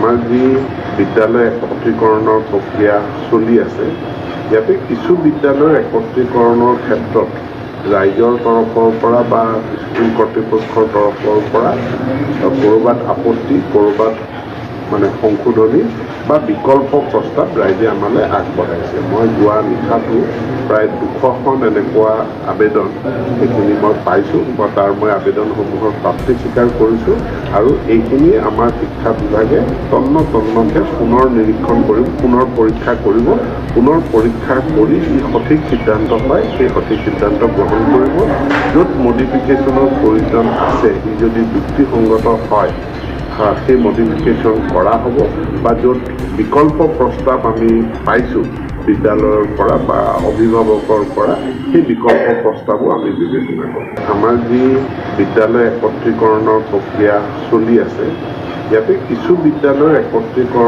আমাৰ যি বিদ্যালয় একত্ৰীকৰণৰ প্ৰক্ৰিয়া চলি আছে ইয়াতে কিছু বিদ্যালয়ৰ একত্ৰীকৰণৰ ক্ষেত্ৰত ৰাইজৰ তৰফৰ পৰা বা স্কুল কৰ্তৃপক্ষৰ তৰফৰ পৰা ক'ৰবাত আপত্তি ক'ৰবাত মানে সংশোধনী বা বিকল্প প্ৰস্তাৱ ৰাইজে আমালৈ আগবঢ়াইছে। মই যোৱা নিশাটো প্ৰায় 200খন এনেকুৱা আবেদন সেইখিনি মই পাইছোঁ বা তাৰ মই আবেদনসমূহৰ প্ৰাপ্তি স্বীকাৰ কৰিছোঁ আৰু এইখিনিয়ে আমাৰ শিক্ষা বিভাগে তন্নতন্নকৈ পুনৰ নিৰীক্ষণ কৰিব, পুনৰ পৰীক্ষা কৰিব, পুনৰ পৰীক্ষা কৰি যি সঠিক সিদ্ধান্ত হয় সেই সঠিক সিদ্ধান্ত গ্ৰহণ কৰিব। য'ত মডিফিকেশ্যনৰ প্ৰয়োজন আছে ই যদি যুক্তিসংগত হয় সেই মডিফিকেশ্যন কৰা হ'ব বা য'ত বিকল্প প্ৰস্তাৱ আমি পাইছোঁ বিদ্যালয়ৰ পৰা বা অভিভাৱকৰ পৰা সেই বিকল্প প্ৰস্তাৱো আমি বিবেচনা কৰোঁ। আমাৰ যি বিদ্যালয় একত্ৰীকৰণৰ প্ৰক্ৰিয়া চলি আছে ইয়াতে কিছু বিদ্যালয়ৰ একত্ৰীকৰণ